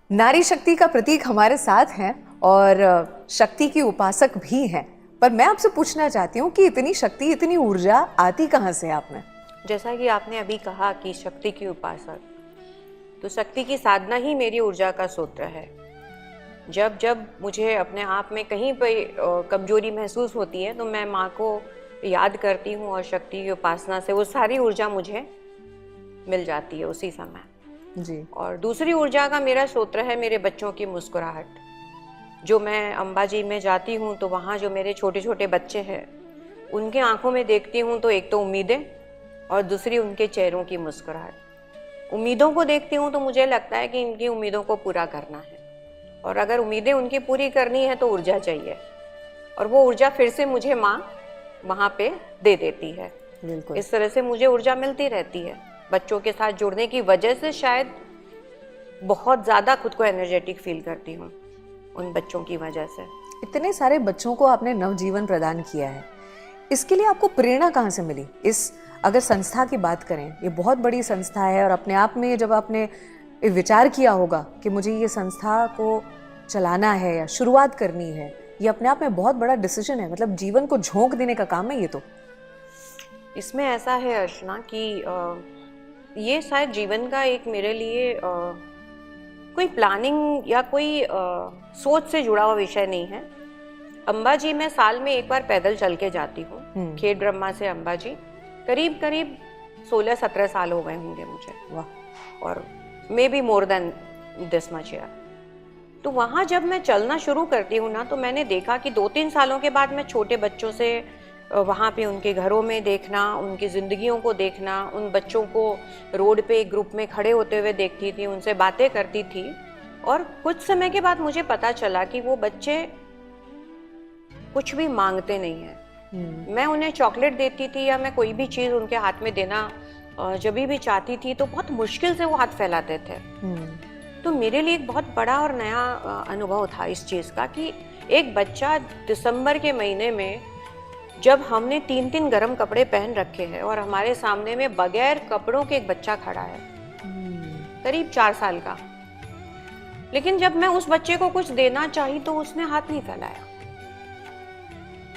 नारी शक्ति का प्रतीक हमारे साथ हैं और शक्ति की उपासक भी हैं। पर मैं आपसे पूछना चाहती हूँ कि इतनी शक्ति, इतनी ऊर्जा आती कहाँ से आप में? जैसा कि आपने अभी कहा कि शक्ति की उपासक, तो शक्ति की साधना ही मेरी ऊर्जा का सूत्र है। जब जब मुझे अपने आप में कहीं पर कमजोरी महसूस होती है तो मैं माँ को याद करती हूँ और शक्ति की उपासना से वो सारी ऊर्जा मुझे मिल जाती है उसी समय जी। और दूसरी ऊर्जा का मेरा सूत्र है मेरे बच्चों की मुस्कुराहट। जो मैं अंबाजी में जाती हूँ तो वहाँ जो मेरे छोटे छोटे बच्चे हैं उनके आंखों में देखती हूँ तो एक तो उम्मीदें और दूसरी उनके चेहरों की मुस्कुराहट। उम्मीदों को देखती हूँ तो मुझे लगता है कि इनकी उम्मीदों को पूरा करना है और अगर उम्मीदें उनकी पूरी करनी है तो ऊर्जा चाहिए और वो ऊर्जा फिर से मुझे माँ वहाँ पे दे देती है। बिल्कुल। इस तरह से मुझे ऊर्जा मिलती रहती है। बच्चों के साथ जुड़ने की वजह से शायद बहुत ज़्यादा खुद को एनर्जेटिक फील करती हूँ उन बच्चों की वजह से। इतने सारे बच्चों को आपने नवजीवन प्रदान किया है, इसके लिए आपको प्रेरणा कहाँ से मिली? इस अगर संस्था की बात करें, ये बहुत बड़ी संस्था है और अपने आप में जब आपने विचार किया होगा कि मुझे ये संस्था को चलाना है या शुरुआत करनी है, ये अपने आप में बहुत बड़ा डिसीजन है। मतलब जीवन को झोंक देने का काम है ये तो। इसमें ऐसा है अर्चना कि ये शायद जीवन का एक मेरे लिए कोई प्लानिंग या कोई सोच से जुड़ा हुआ विषय नहीं है। अंबाजी में साल में एक बार पैदल चल के जाती हूँ। खेड ब्रह्मा से अंबाजी करीब करीब 16-17 साल हो गए होंगे मुझे। वाह। और may be more than this much year. तो वहाँ जब मैं चलना शुरू करती हूँ ना तो मैंने देखा कि 2-3 सालों के बाद मैं छोटे बच्चों से वहाँ पे उनके घरों में देखना, उनकी ज़िंदगियों को देखना, उन बच्चों को रोड पे एक ग्रुप में खड़े होते हुए देखती थी, उनसे बातें करती थी और कुछ समय के बाद मुझे पता चला कि वो बच्चे कुछ भी मांगते नहीं हैं। मैं उन्हें चॉकलेट देती थी या मैं कोई भी चीज़ उनके हाथ में देना जब भी चाहती थी तो बहुत मुश्किल से वो हाथ फैलाते थे। तो मेरे लिए एक बहुत बड़ा और नया अनुभव था इस चीज़ का कि एक बच्चा दिसंबर के महीने में जब हमने 3-3 गर्म कपड़े पहन रखे हैं और हमारे सामने में बगैर कपड़ों के एक बच्चा खड़ा है करीब 4 साल का, लेकिन जब मैं उस बच्चे को कुछ देना चाही तो उसने हाथ नहीं फैलाया।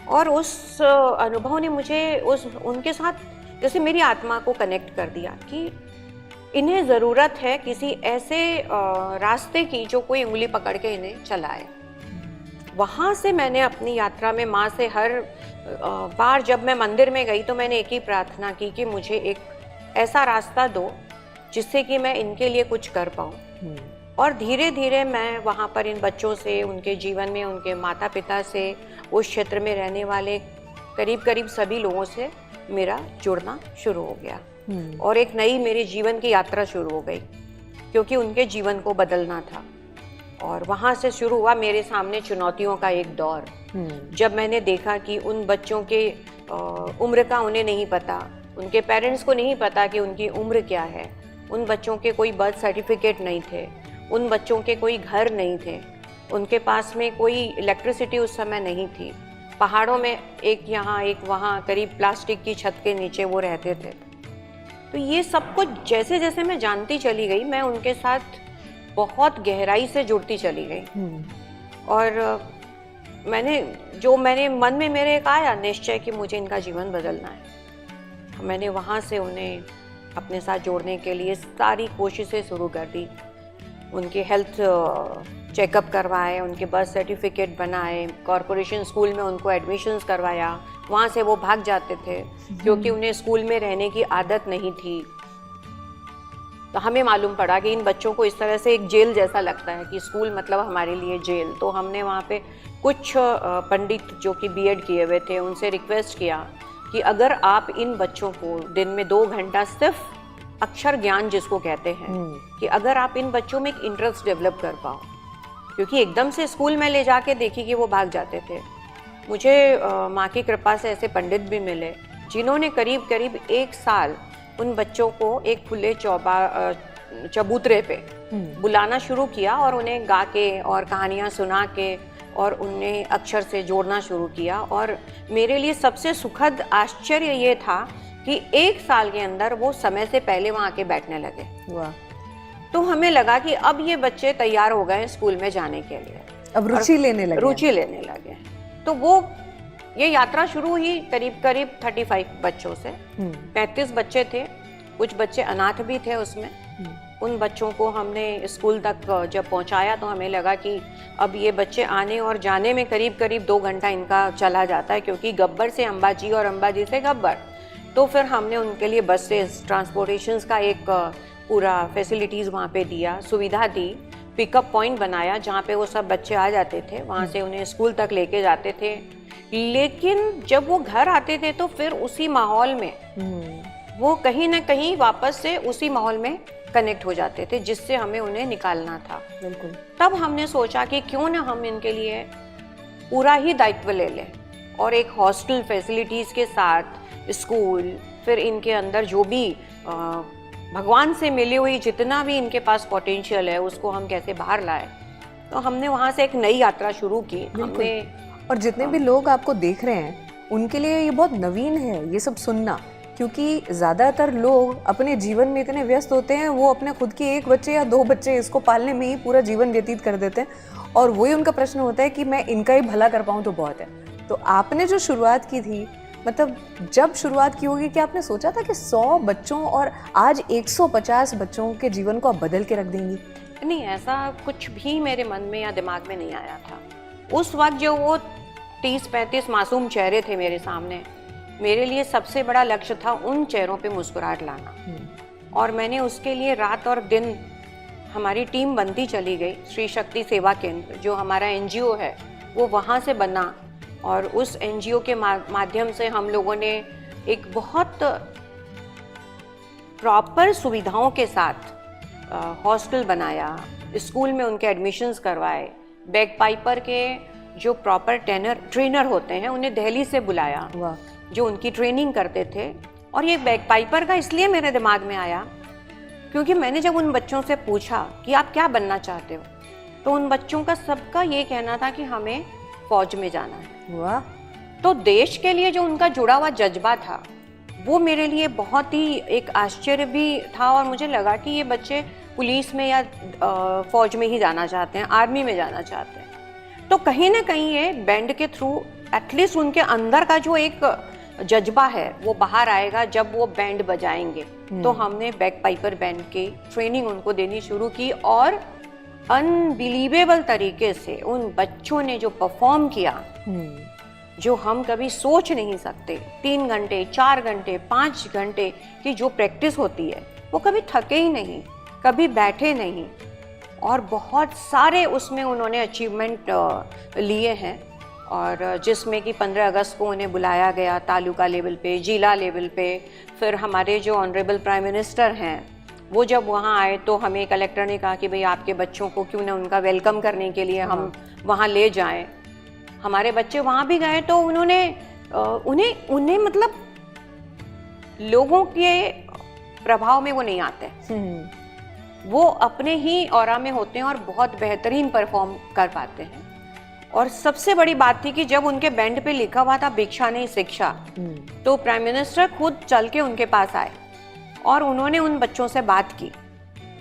और उस अनुभव ने मुझे उनके साथ जैसे मेरी आत्मा को कनेक्ट कर दिया कि इन्हें ज़रूरत है किसी ऐसे रास्ते की जो कोई उंगली पकड़ के इन्हें चलाए। वहाँ से मैंने अपनी यात्रा में माँ से हर बार जब मैं मंदिर में गई तो मैंने एक ही प्रार्थना की कि मुझे एक ऐसा रास्ता दो जिससे कि मैं इनके लिए कुछ कर पाऊँ। और धीरे धीरे मैं वहाँ पर इन बच्चों से, उनके जीवन में, उनके माता पिता से, उस क्षेत्र में रहने वाले करीब करीब सभी लोगों से मेरा जुड़ना शुरू हो गया और एक नई मेरे जीवन की यात्रा शुरू हो गई क्योंकि उनके जीवन को बदलना था। और वहाँ से शुरू हुआ मेरे सामने चुनौतियों का एक दौर। जब मैंने देखा कि उन बच्चों के उम्र का उन्हें नहीं पता, उनके पेरेंट्स को नहीं पता कि उनकी उम्र क्या है, उन बच्चों के कोई बर्थ सर्टिफिकेट नहीं थे, उन बच्चों के कोई घर नहीं थे, उनके पास में कोई इलेक्ट्रिसिटी उस समय नहीं थी, पहाड़ों में एक यहाँ एक वहाँ करीब प्लास्टिक की छत के नीचे वो रहते थे। तो ये सब कुछ जैसे जैसे मैं जानती चली गई मैं उनके साथ बहुत गहराई से जुड़ती चली गई। और मैंने मन में मेरे एक आया निश्चय कि मुझे इनका जीवन बदलना है। मैंने वहाँ से उन्हें अपने साथ जोड़ने के लिए सारी कोशिशें शुरू कर दी। उनके हेल्थ चेकअप करवाए, उनके बर्थ सर्टिफिकेट बनाए, कॉरपोरेशन स्कूल में उनको एडमिशन्स करवाया। वहाँ से वो भाग जाते थे क्योंकि उन्हें स्कूल में रहने की आदत नहीं थी। तो हमें मालूम पड़ा कि इन बच्चों को इस तरह से एक जेल जैसा लगता है कि स्कूल मतलब हमारे लिए जेल। तो हमने वहाँ पे कुछ पंडित जो कि बीएड किए हुए थे उनसे रिक्वेस्ट किया कि अगर आप इन बच्चों को दिन में 2 घंटा सिर्फ अक्षर ज्ञान जिसको कहते हैं कि अगर आप इन बच्चों में एक इंटरेस्ट डेवलप कर पाओ, क्योंकि एकदम से स्कूल में ले जाके देखी कि वो भाग जाते थे। मुझे माँ की कृपा से ऐसे पंडित भी मिले जिन्होंने करीब करीब 1 साल उन बच्चों को एक खुले चबूतरे पे बुलाना शुरू किया और उन्हें गा के और कहानियाँ सुना के और उन्हें अक्षर से जोड़ना शुरू किया। और मेरे लिए सबसे सुखद आश्चर्य ये था कि 1 साल के अंदर वो समय से पहले वहाँ आके बैठने लगे। वाह। तो हमें लगा कि अब ये बच्चे तैयार हो गए हैं स्कूल में जाने के लिए, अब रुचि लेने लगे। रुचि लेने लगे। तो वो ये यात्रा शुरू हुई करीब करीब 35 बच्चों से। 35 बच्चे थे, कुछ बच्चे अनाथ भी थे उसमें। उन बच्चों को हमने स्कूल तक जब पहुंचाया तो हमें लगा कि अब ये बच्चे आने और जाने में करीब करीब 2 घंटा इनका चला जाता है, क्योंकि गब्बर से अंबाजी और अंबाजी से गब्बर। तो फिर हमने उनके लिए बसेस, ट्रांसपोर्टेशंस का एक पूरा फैसिलिटीज़ वहाँ पे दिया, सुविधा दी, पिकअप पॉइंट बनाया जहाँ पे वो सब बच्चे आ जाते थे, वहाँ से उन्हें स्कूल तक लेके जाते थे। लेकिन जब वो घर आते थे तो फिर उसी माहौल में वो कहीं ना कहीं वापस से उसी माहौल में कनेक्ट हो जाते थे, जिससे हमें उन्हें निकालना था। बिल्कुल। तब हमने सोचा कि क्यों ना हम इनके लिए पूरा ही दायित्व ले लें और एक हॉस्टल फैसिलिटीज़ के साथ स्कूल, फिर इनके अंदर जो भी भगवान से मिली हुई जितना भी इनके पास पोटेंशियल है उसको हम कैसे बाहर लाए। तो हमने वहाँ से एक नई यात्रा शुरू की। हमने और जितने भी लोग आपको देख रहे हैं उनके लिए ये बहुत नवीन है ये सब सुनना, क्योंकि ज़्यादातर लोग अपने जीवन में इतने व्यस्त होते हैं, वो अपने खुद के 1 बच्चे या 2 बच्चे इसको पालने में ही पूरा जीवन व्यतीत कर देते हैं, और वही उनका प्रश्न होता है कि मैं इनका ही भला कर पाऊँ तो बहुत है। तो आपने जो शुरुआत की थी, मतलब जब शुरुआत की होगी, कि आपने सोचा था कि 100 बच्चों और आज 150 बच्चों के जीवन को आप बदल के रख देंगी? नहीं, ऐसा कुछ भी मेरे मन में या दिमाग में नहीं आया था। उस वक्त जो वो 30-35 मासूम चेहरे थे मेरे सामने, मेरे लिए सबसे बड़ा लक्ष्य था उन चेहरों पे मुस्कुराहट लाना। और मैंने उसके लिए रात और दिन हमारी टीम बनती चली गई। श्री शक्ति सेवा केंद्र जो हमारा एनजीओ है वो वहाँ से बना, और उस एनजीओ के माध्यम से हम लोगों ने एक बहुत प्रॉपर सुविधाओं के साथ हॉस्टल बनाया, स्कूल में उनके एडमिशन्स करवाए, बैग पाइपर के जो प्रॉपर ट्रेनर होते हैं उन्हें दिल्ली से बुलाया, जो उनकी ट्रेनिंग करते थे। और ये बैग पाइपर का इसलिए मेरे दिमाग में आया क्योंकि मैंने जब उन बच्चों से पूछा कि आप क्या बनना चाहते हो, तो उन बच्चों का सबका ये कहना था कि हमें फौज में जाना है। वाह! तो देश के लिए जो उनका जुड़ा हुआ जज्बा था वो मेरे लिए बहुत ही एक आश्चर्य भी था, और मुझे लगा कि ये बच्चे पुलिस में या फौज में ही जाना चाहते हैं, आर्मी में जाना चाहते हैं। तो कहीं ना कहीं ये बैंड के थ्रू एटलीस्ट उनके अंदर का जो एक जज्बा है वो बाहर आएगा जब वो बैंड बजाएंगे। तो हमने बैग पाइपर बैंड की ट्रेनिंग उनको देनी शुरू की, और अनबिलीवेबल तरीके से उन बच्चों ने जो परफॉर्म किया, जो हम कभी सोच नहीं सकते। 3 घंटे, 4 घंटे, 5 घंटे की जो प्रैक्टिस होती है वो कभी थके ही नहीं, कभी बैठे नहीं, और बहुत सारे उसमें उन्होंने अचीवमेंट लिए हैं। और जिसमें कि 15 अगस्त को उन्हें बुलाया गया तालुका लेवल पे, जिला लेवल पे। फिर हमारे जो ऑनरेबल प्राइम मिनिस्टर हैं वो जब वहाँ आए तो हमें कलेक्टर ने कहा कि भाई आपके बच्चों को क्यों ना उनका वेलकम करने के लिए हम वहाँ ले जाएं। हमारे बच्चे वहाँ भी गए तो उन्होंने उन्हें मतलब लोगों के प्रभाव में वो नहीं आते, वो अपने ही ऑरा में होते हैं और बहुत बेहतरीन परफॉर्म कर पाते हैं। और सबसे बड़ी बात थी कि जब उनके बैंड पे लिखा हुआ था भिक्षा नहीं शिक्षा, तो प्राइम मिनिस्टर खुद चल के उनके पास आए और उन्होंने उन बच्चों से बात की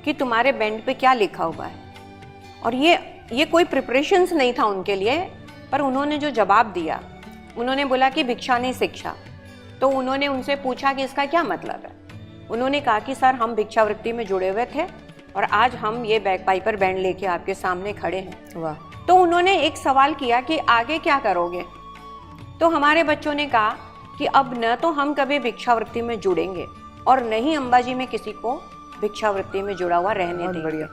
कि तुम्हारे बैंड पे क्या लिखा हुआ है। और ये कोई प्रिपरेशंस नहीं था उनके लिए, पर उन्होंने जो जवाब दिया, उन्होंने बोला कि भिक्षा नहीं शिक्षा। तो उन्होंने उनसे पूछा कि इसका क्या मतलब है। उन्होंने कहा कि सर हम भिक्षावृत्ति में जुड़े हुए थे और आज हम ये बैग पाइपर बैंड लेके आपके सामने खड़े हैं। वाह! तो उन्होंने एक सवाल किया कि आगे क्या करोगे। तो हमारे बच्चों ने कहा कि अब न तो हम कभी भिक्षावृत्ति में जुड़ेंगे और न ही अंबाजी में किसी को भिक्षावृत्ति में जुड़ा हुआ रहने देंगे।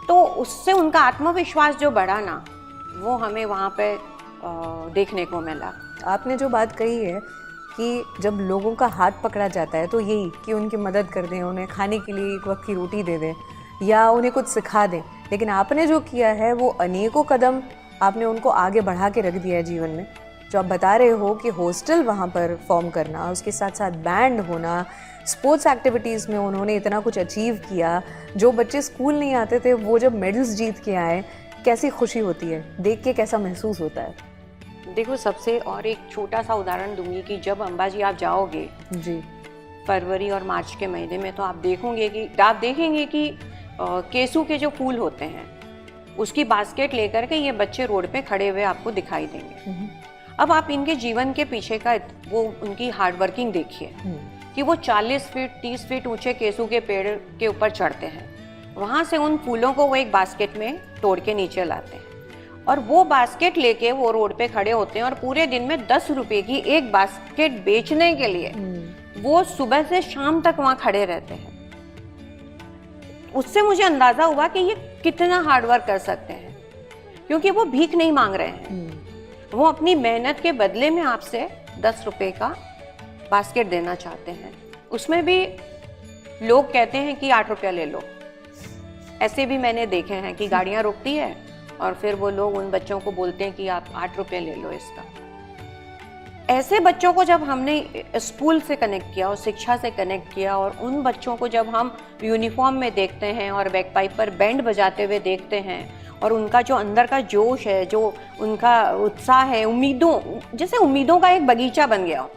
तो उससे उनका आत्मविश्वास जो बढ़ा ना, वो हमें वहाँ पे देखने को मिला। आपने जो बात कही है कि जब लोगों का हाथ पकड़ा जाता है तो यही कि उनकी मदद कर दें, उन्हें खाने के लिए एक वक्त की रोटी दे दें या उन्हें कुछ सिखा दें, लेकिन आपने जो किया है वो अनेकों कदम आपने उनको आगे बढ़ा के रख दिया है जीवन में। जो आप बता रहे हो कि हॉस्टल वहाँ पर फॉर्म करना, उसके साथ साथ बैंड होना, स्पोर्ट्स एक्टिविटीज़ में उन्होंने इतना कुछ अचीव किया। जो बच्चे स्कूल नहीं आते थे वो जब मेडल्स जीत के आए, कैसी खुशी होती है, देख के कैसा महसूस होता है? देखो, सबसे और एक छोटा सा उदाहरण दूंगी कि जब अंबाजी आप जाओगे जी, फरवरी और मार्च के महीने में, तो आप देखेंगे कि केसू के जो फूल होते हैं उसकी बास्केट लेकर के ये बच्चे रोड पे खड़े हुए आपको दिखाई देंगे। अब आप इनके जीवन के पीछे का वो उनकी हार्ड वर्किंग देखिए कि वो 40 फीट 30 फीट ऊंचे केसू के पेड़ के ऊपर चढ़ते हैं, वहां से उन फूलों को वो एक बास्केट में तोड़ के नीचे लाते हैं और वो बास्केट लेके वो रोड पे खड़े होते हैं और पूरे दिन में 10 रुपए की एक बास्केट बेचने के लिए वो सुबह से शाम तक वहां खड़े रहते हैं। उससे मुझे अंदाजा हुआ कि ये कितना हार्ड वर्क कर सकते हैं, क्योंकि वो भीख नहीं मांग रहे हैं, वो अपनी मेहनत के बदले में आपसे 10 रुपए का बास्केट देना चाहते हैं। उसमें भी लोग कहते हैं कि 8 रुपया ले लो। ऐसे भी मैंने देखे हैं कि गाड़ियां रुकती है और फिर वो लोग उन बच्चों को बोलते हैं कि आप 8 रुपये ले लो इसका। ऐसे बच्चों को जब हमने स्कूल से कनेक्ट किया और शिक्षा से कनेक्ट किया और उन बच्चों को जब हम यूनिफॉर्म में देखते हैं और बैकपाइप पर बैंड बजाते हुए देखते हैं और उनका जो अंदर का जोश है, जो उनका उत्साह है, उम्मीदों, जैसे उम्मीदों का एक बगीचा बन गया हो,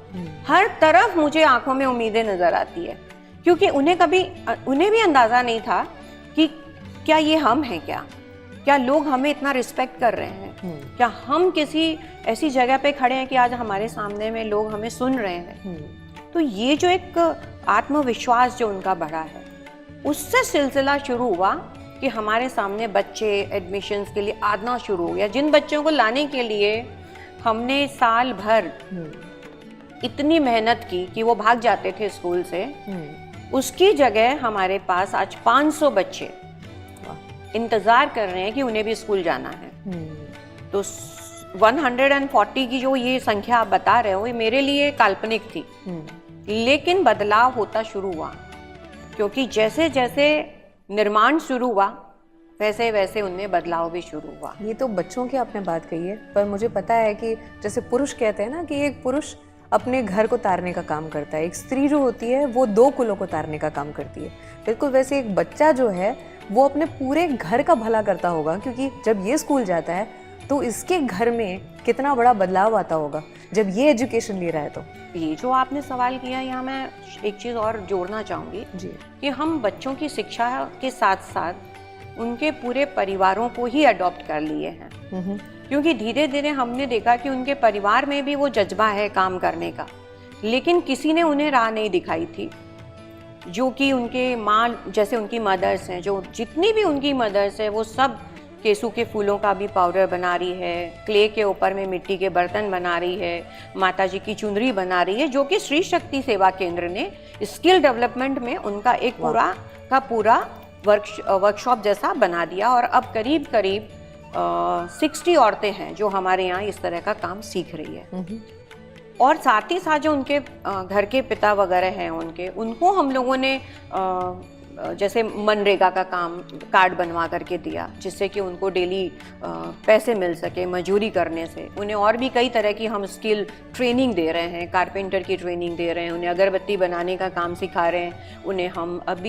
हर तरफ मुझे आंखों में उम्मीदें नजर आती है, क्योंकि उन्हें भी अंदाजा नहीं था कि क्या ये हम हैं, क्या लोग हमें इतना रिस्पेक्ट कर रहे हैं, क्या हम किसी ऐसी जगह पे खड़े हैं कि आज हमारे सामने में लोग हमें सुन रहे हैं। तो ये जो एक आत्मविश्वास जो उनका बढ़ा है, उससे सिलसिला शुरू हुआ कि हमारे सामने बच्चे एडमिशन्स के लिए आना शुरू हो गया। जिन बच्चों को लाने के लिए हमने साल भर इतनी मेहनत की कि वो भाग जाते थे स्कूल से, उसकी जगह हमारे पास आज 500 बच्चे इंतजार कर रहे हैं कि उन्हें भी स्कूल जाना है। तो 140 की जो ये संख्या आप बता रहे हो, ये मेरे लिए काल्पनिक थी, लेकिन बदलाव होता शुरू हुआ, क्योंकि जैसे जैसे निर्माण शुरू हुआ वैसे वैसे उनमें बदलाव भी शुरू हुआ। ये तो बच्चों की आपने बात कही है, पर मुझे पता है कि जैसे पुरुष कहते हैं ना कि एक पुरुष अपने घर को तारने का काम करता है, एक स्त्री जो होती है वो 2 कुलों को तारने का काम करती है। बिल्कुल वैसे एक बच्चा जो है वो अपने पूरे घर का भला करता होगा, क्योंकि जब ये स्कूल जाता है तो इसके घर में कितना बड़ा बदलाव आता होगा जब ये एजुकेशन ले रहा है। तो ये जो आपने सवाल किया, यहाँ मैं एक चीज़ और जोड़ना चाहूँगी जी, कि हम बच्चों की शिक्षा के साथ साथ उनके पूरे परिवारों को ही अडॉप्ट कर लिए हैं, क्योंकि धीरे धीरे हमने देखा कि उनके परिवार में भी वो जज्बा है काम करने का, लेकिन किसी ने उन्हें राह नहीं दिखाई थी। जो कि उनके माँ जैसे उनकी मदर्स हैं, जो जितनी भी उनकी मदर्स है, वो सब केसू के फूलों का भी पाउडर बना रही है, क्ले के ऊपर में मिट्टी के बर्तन बना रही है, माता जी की चुनरी बना रही है, जो कि श्री शक्ति सेवा केंद्र ने स्किल डेवलपमेंट में उनका एक पूरा वर्कशॉप जैसा बना दिया। और अब करीब 60 औरतें हैं जो हमारे यहाँ इस तरह का काम सीख रही है। और साथ ही साथ जो उनके घर के पिता वगैरह हैं उनको हम लोगों ने जैसे मनरेगा का काम कार्ड बनवा करके दिया, जिससे कि उनको डेली पैसे मिल सके मजदूरी करने से। उन्हें और भी कई तरह की हम स्किल ट्रेनिंग दे रहे हैं, कारपेंटर की ट्रेनिंग दे रहे हैं, उन्हें अगरबत्ती बनाने का काम सिखा रहे हैं। उन्हें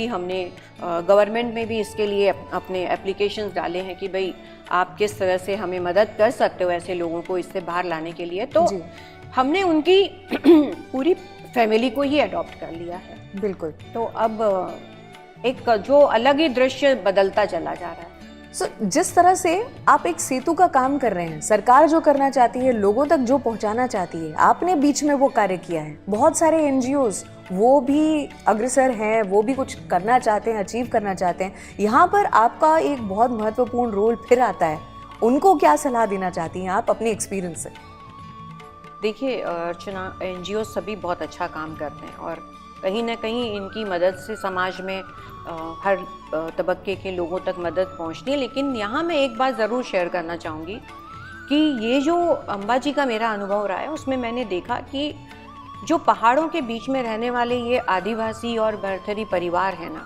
हमने गवर्नमेंट में भी इसके लिए अपने एप्लीकेशंस डाले हैं कि भाई आप किस तरह से हमें मदद कर सकते हो ऐसे लोगों को इससे बाहर लाने के लिए। तो हमने उनकी पूरी फैमिली को ही अडॉप्ट कर लिया है। बिल्कुल। तो अब एक जो अलग ही दृश्य बदलता चला जा रहा है। जिस तरह से आप एक सेतु का काम कर रहे हैं, सरकार जो करना चाहती है, लोगों तक जो पहुंचाना चाहती है, आपने बीच में वो कार्य किया है। बहुत सारे एनजीओज वो भी अग्रसर हैं, वो भी कुछ करना चाहते हैं, अचीव करना चाहते हैं। यहाँ पर आपका एक बहुत महत्वपूर्ण रोल फिर आता है। उनको क्या सलाह देना चाहती हैं आप अपने एक्सपीरियंस से? देखिए अर्चना, एनजीओ सभी बहुत अच्छा काम करते हैं और कहीं ना कहीं इनकी मदद से समाज में हर तबक्के के लोगों तक मदद पहुंचती है। लेकिन यहाँ मैं एक बात ज़रूर शेयर करना चाहूँगी कि ये जो अंबाजी का मेरा अनुभव रहा है, उसमें मैंने देखा कि जो पहाड़ों के बीच में रहने वाले ये आदिवासी और भरथरी परिवार है ना,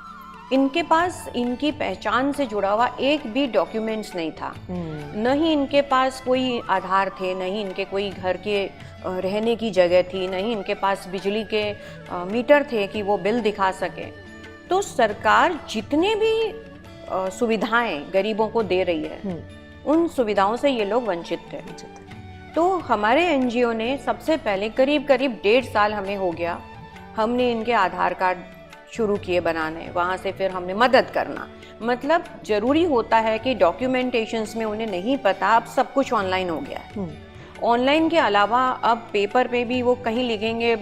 इनके पास इनकी पहचान से जुड़ा हुआ एक भी डॉक्यूमेंट्स नहीं था। न ही इनके पास कोई आधार थे, न ही इनके कोई घर के रहने की जगह थी, न ही इनके पास बिजली के मीटर थे कि वो बिल दिखा सके। तो सरकार जितने भी सुविधाएं गरीबों को दे रही है, उन सुविधाओं से ये लोग वंचित थे। तो हमारे एनजीओ ने सबसे पहले करीब 1.5 साल हमें हो गया, हमने इनके आधार कार्ड शुरू किए बनाने। वहाँ से फिर हमने मदद करना, मतलब जरूरी होता है कि डॉक्यूमेंटेशंस में उन्हें नहीं पता, अब सब कुछ ऑनलाइन हो गया है। ऑनलाइन के अलावा अब पेपर पे भी वो कहीं लिखेंगे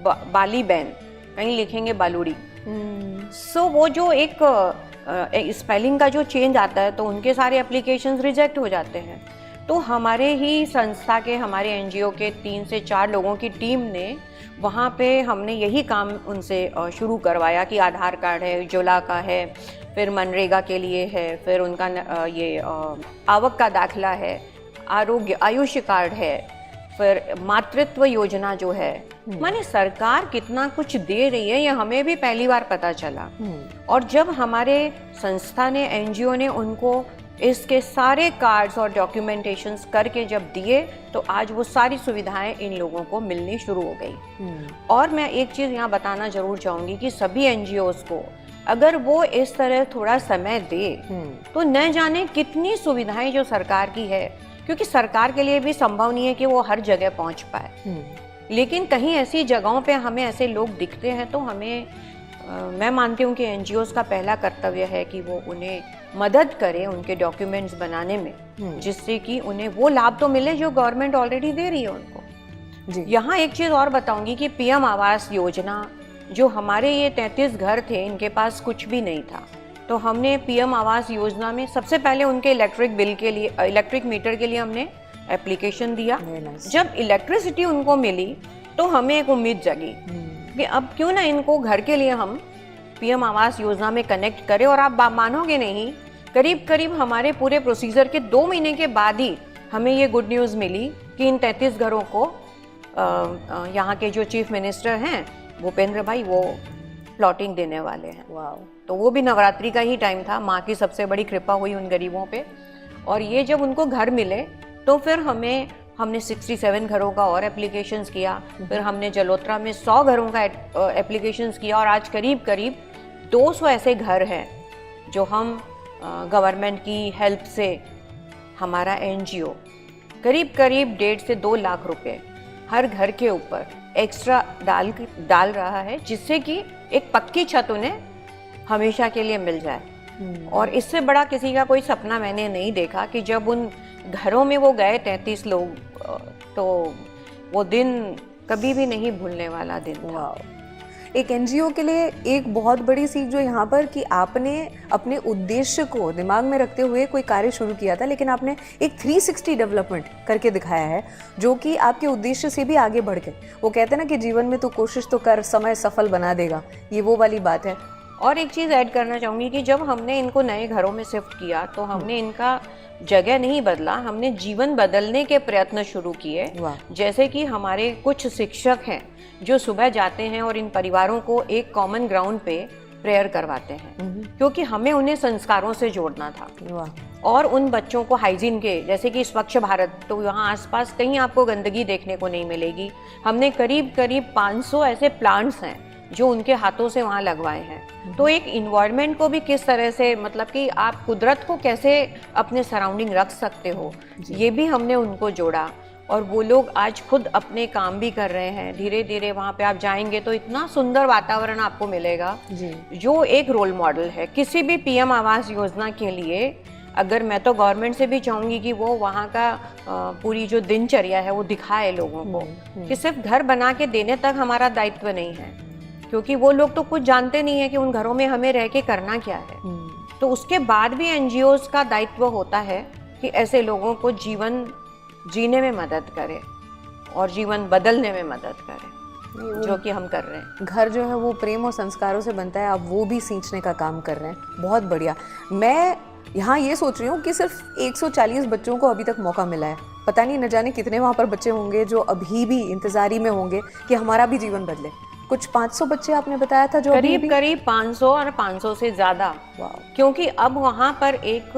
बाली बैन, कहीं लिखेंगे बालूड़ी। सो वो जो एक स्पेलिंग का जो चेंज आता है तो उनके सारे एप्लीकेशंस रिजेक्ट हो जाते हैं। तो हमारे ही संस्था के, हमारे एनजीओ के 3 से 4 लोगों की टीम ने वहाँ पे हमने यही काम उनसे शुरू करवाया कि आधार कार्ड है, उज्ज्वला का है, फिर मनरेगा के लिए है, फिर उनका ये आवक का दाखला है, आरोग्य आयुष्य कार्ड है, फिर मातृत्व योजना जो है। माने सरकार कितना कुछ दे रही है ये हमें भी पहली बार पता चला। और जब हमारे संस्था ने, एनजीओ ने उनको इसके सारे कार्ड्स और डॉक्यूमेंटेशंस करके जब दिए तो आज वो सारी सुविधाएं इन लोगों को मिलनी शुरू हो गई। और मैं एक चीज़ यहाँ बताना जरूर चाहूँगी कि सभी एनजीओज को अगर वो इस तरह थोड़ा समय दे तो न जाने कितनी सुविधाएं जो सरकार की है, क्योंकि सरकार के लिए भी संभव नहीं है कि वो हर जगह पहुंच पाए, लेकिन कहीं ऐसी जगहों पे हमें ऐसे लोग दिखते हैं तो हमें मैं मानती हूँ कि एनजीओज का पहला कर्तव्य है कि वो उन्हें मदद करे उनके डॉक्यूमेंट्स बनाने में, जिससे कि उन्हें वो लाभ तो मिले जो गवर्नमेंट ऑलरेडी दे रही है उनको। यहाँ एक चीज़ और बताऊंगी कि पीएम आवास योजना, जो हमारे ये 33 घर थे, इनके पास कुछ भी नहीं था, तो हमने पीएम आवास योजना में सबसे पहले उनके इलेक्ट्रिक बिल के लिए, इलेक्ट्रिक मीटर के लिए हमने एप्लीकेशन दिया। जब इलेक्ट्रिसिटी उनको मिली तो हमें एक उम्मीद जगी कि अब क्यों ना इनको घर के लिए हम पीएम आवास योजना में कनेक्ट करें। और आप मानोगे नहीं, करीब करीब हमारे पूरे प्रोसीजर के 2 महीने के बाद ही हमें ये गुड न्यूज़ मिली कि इन 33 घरों को यहाँ के जो चीफ मिनिस्टर हैं भूपेंद्र भाई, वो प्लॉटिंग देने वाले हैं। वाह। तो वो भी नवरात्रि का ही टाइम था, माँ की सबसे बड़ी कृपा हुई उन गरीबों पे। और ये जब उनको घर मिले तो फिर हमने 67 घरों का और एप्लीकेशंस किया, फिर हमने जलोत्रा में 100 घरों का एप्लीकेशंस किया, और आज करीब करीब 200 ऐसे घर हैं जो हम गवर्नमेंट की हेल्प से, हमारा एनजीओ करीब करीब 1.5 से 2 लाख रुपए हर घर के ऊपर एक्स्ट्रा डाल रहा है, जिससे कि एक पक्की छत उन्हें हमेशा के लिए मिल जाए। और इससे बड़ा किसी का कोई सपना मैंने नहीं देखा कि जब उन घरों में वो गए 33 लोग, तो वो दिन कभी भी नहीं भूलने वाला दिन था। एक एनजीओ के लिए एक बहुत बड़ी सीख जो यहाँ पर कि आपने अपने उद्देश्य को दिमाग में रखते हुए कोई कार्य शुरू किया था, लेकिन आपने एक 360 डेवलपमेंट करके दिखाया है जो कि आपके उद्देश्य से भी आगे बढ़ गए। वो कहते हैं ना कि जीवन में तो कोशिश तो कर, समय सफल बना देगा, ये वो वाली बात है। और एक चीज़ ऐड करना चाहूँगी कि जब हमने इनको नए घरों में शिफ्ट किया तो हमने इनका जगह नहीं बदला, हमने जीवन बदलने के प्रयत्न शुरू किए। जैसे कि हमारे कुछ शिक्षक हैं जो सुबह जाते हैं और इन परिवारों को एक कॉमन ग्राउंड पे प्रेयर करवाते हैं, क्योंकि हमें उन्हें संस्कारों से जोड़ना था। और उन बच्चों को हाइजीन के, जैसे कि स्वच्छ भारत, तो यहाँ आसपास कहीं आपको गंदगी देखने को नहीं मिलेगी। हमने करीब करीब 500 ऐसे प्लांट्स हैं जो उनके हाथों से वहाँ लगवाए हैं। तो एक इन्वायरमेंट को भी किस तरह से, मतलब कि आप कुदरत को कैसे अपने सराउंडिंग रख सकते हो, ये भी हमने उनको जोड़ा। और वो लोग आज खुद अपने काम भी कर रहे हैं। धीरे धीरे वहाँ पे आप जाएंगे तो इतना सुंदर वातावरण आपको मिलेगा जो एक रोल मॉडल है किसी भी पीएम आवास योजना के लिए। अगर मैं तो गवर्नमेंट से भी चाहूँगी कि वो वहाँ का पूरी जो दिनचर्या है वो दिखाए लोगों को, कि सिर्फ घर बना के देने तक हमारा दायित्व नहीं है, क्योंकि वो लोग तो कुछ जानते नहीं है कि उन घरों में हमें रह के करना क्या है। तो उसके बाद भी एनजीओज का दायित्व होता है कि ऐसे लोगों को जीवन जीने में मदद करे और जीवन बदलने में मदद करे, जो कि हम कर रहे हैं। घर जो है वो प्रेम और संस्कारों से बनता है, आप वो भी सींचने का काम कर रहे हैं, बहुत बढ़िया। मैं यहाँ ये सोच रही हूँ कि सिर्फ 140 बच्चों को अभी तक मौका मिला है, पता नहीं न जाने कितने वहाँ पर बच्चे होंगे जो अभी भी इंतजारी में होंगे कि हमारा भी जीवन बदले। कुछ 500 बच्चे आपने बताया था जो करीब 500 और 500 से ज़्यादा, क्योंकि अब वहाँ पर एक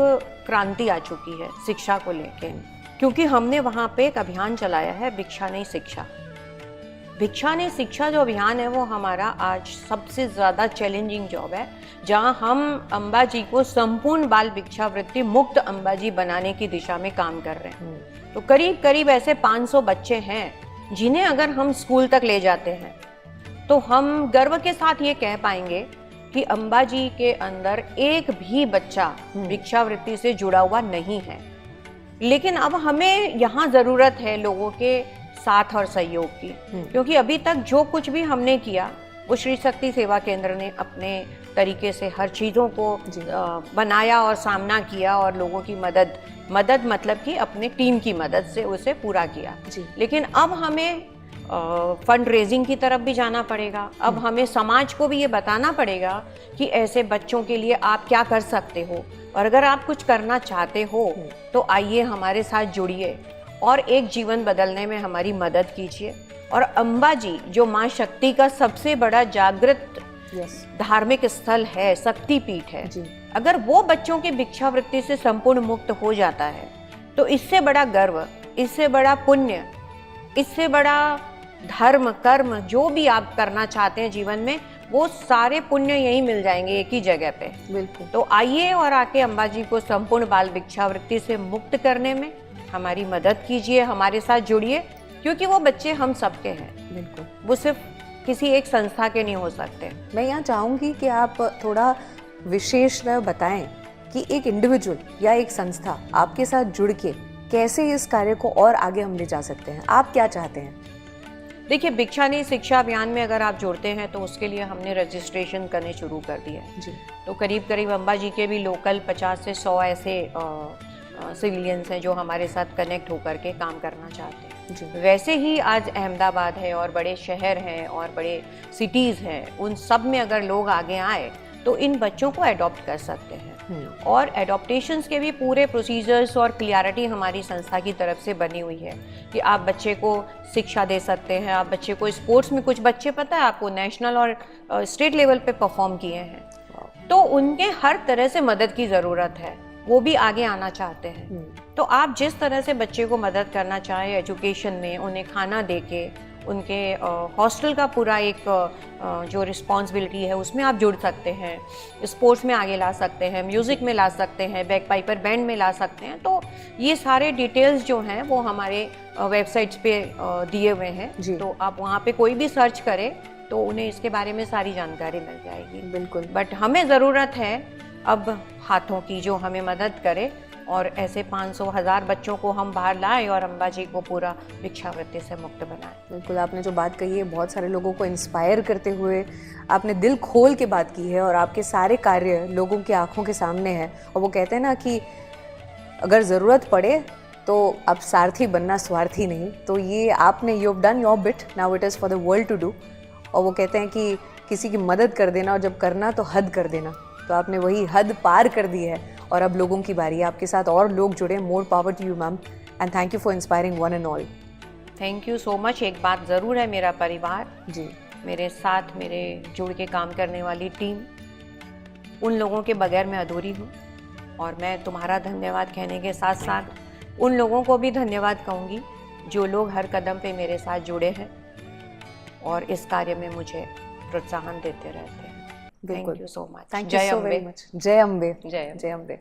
क्रांति आ चुकी है शिक्षा को लेके, क्योंकि हमने वहाँ पे एक अभियान चलाया है, भिक्षा नहीं शिक्षा। भिक्षा नहीं शिक्षा जो अभियान है वो हमारा आज सबसे ज़्यादा चैलेंजिंग जॉब है, जहाँ हम अंबाजी को संपूर्ण बाल भिक्षावृत्ति मुक्त अंबाजी बनाने की दिशा में काम कर रहे हैं। तो करीब करीब ऐसे 500 बच्चे हैं जिन्हें अगर हम स्कूल तक ले जाते हैं तो हम गर्व के साथ ये कह पाएंगे कि अंबाजी के अंदर एक भी बच्चा भिक्षावृत्ति से जुड़ा हुआ नहीं है। लेकिन अब हमें यहाँ जरूरत है लोगों के साथ और सहयोग की, क्योंकि अभी तक जो कुछ भी हमने किया वो श्री शक्ति सेवा केंद्र ने अपने तरीके से हर चीज़ों को बनाया और सामना किया और लोगों की मदद मतलब कि अपने टीम की मदद से उसे पूरा किया। लेकिन अब हमें फंड रेजिंग की तरफ भी जाना पड़ेगा। अब हमें समाज को भी ये बताना पड़ेगा कि ऐसे बच्चों के लिए आप क्या कर सकते हो, और अगर आप कुछ करना चाहते हो तो आइए हमारे साथ जुड़िए और एक जीवन बदलने में हमारी मदद कीजिए। और अंबाजी जो माँ शक्ति का सबसे बड़ा जागृत धार्मिक स्थल है, शक्ति पीठ है, अगर वो बच्चों की भिक्षावृत्ति से संपूर्ण मुक्त हो जाता है तो इससे बड़ा गर्व, इससे बड़ा पुण्य, इससे बड़ा धर्म कर्म जो भी आप करना चाहते हैं जीवन में, वो सारे पुण्य यही मिल जाएंगे एक ही जगह पे। बिल्कुल। तो आइए और आके अंबाजी को संपूर्ण बाल भिक्षावृत्ति से मुक्त करने में हमारी मदद कीजिए, हमारे साथ जुड़िए, क्योंकि वो बच्चे हम सबके हैं। बिल्कुल। वो सिर्फ किसी एक संस्था के नहीं हो सकते। मैं यहाँ चाहूँगी कि आप थोड़ा विशेष बताएं कि एक इंडिविजुअल या एक संस्था आपके साथ जुड़ के कैसे इस कार्य को और आगे हम ले जा सकते हैं। आप क्या चाहते हैं? देखिए, भिक्षा नहीं शिक्षा अभियान में अगर आप जुड़ते हैं तो उसके लिए हमने रजिस्ट्रेशन करने शुरू कर दिया है जी। तो करीब अंबाजी के भी लोकल 50 से 100 ऐसे सिविलियंस हैं जो हमारे साथ कनेक्ट होकर के काम करना चाहते हैं। वैसे ही आज अहमदाबाद है और बड़े शहर हैं और बड़े सिटीज़ हैं, उन सब में अगर लोग आगे आए तो इन बच्चों को अडॉप्ट कर सकते हैं। और एडॉप्टेशंस के भी पूरे प्रोसीजर्स और क्लियरिटी हमारी संस्था की तरफ से बनी हुई है कि आप बच्चे को शिक्षा दे सकते हैं, आप बच्चे को स्पोर्ट्स में, कुछ बच्चे पता है आपको नेशनल और स्टेट लेवल पे परफॉर्म किए हैं, तो उनके हर तरह से मदद की ज़रूरत है, वो भी आगे आना चाहते हैं। तो आप जिस तरह से बच्चे को मदद करना चाहें एजुकेशन में, उन्हें खाना देके, उनके हॉस्टल का पूरा एक जो रिस्पॉन्सिबिलिटी है उसमें आप जुड़ सकते हैं, स्पोर्ट्स में आगे ला सकते हैं, म्यूज़िक में ला सकते हैं, बैक पाइपर बैंड में ला सकते हैं। तो ये सारे डिटेल्स जो हैं वो हमारे वेबसाइट्स पे दिए हुए हैं, तो आप वहाँ पे कोई भी सर्च करें तो उन्हें इसके बारे में सारी जानकारी मिल जाएगी। बिल्कुल। बट हमें ज़रूरत है अब हाथों की जो हमें मदद करे और ऐसे 500,000 बच्चों को हम बाहर लाएं और अंबाजी को पूरा भिक्षावृत्ति से मुक्त बनाएं। बिल्कुल, आपने जो बात कही है बहुत सारे लोगों को इंस्पायर करते हुए आपने दिल खोल के बात की है और आपके सारे कार्य लोगों की आंखों के सामने हैं। और वो कहते हैं ना कि अगर ज़रूरत पड़े तो अब सारथी बनना स्वार्थी नहीं, तो ये आपने you have done your bit, now it is for the world to do. और वो कहते हैं कि किसी की मदद कर देना और जब करना तो हद कर देना, तो आपने वही हद पार कर दी है और अब लोगों की बारी है, आपके साथ और लोग जुड़े। More power to you ma'am, and thank you for inspiring one and all. Thank you so much. एक बात ज़रूर है, मेरा परिवार जी, मेरे साथ, मेरे जुड़ के काम करने वाली टीम, उन लोगों के बगैर मैं अधूरी हूँ। और मैं तुम्हारा धन्यवाद कहने के साथ साथ उन लोगों को भी धन्यवाद कहूँगी जो लोग हर कदम पे मेरे साथ जुड़े हैं और इस कार्य में मुझे प्रोत्साहन देते रहते हैं। Thank you so much. Thank you so very much. जय अम्बे। जय जय अम्बे।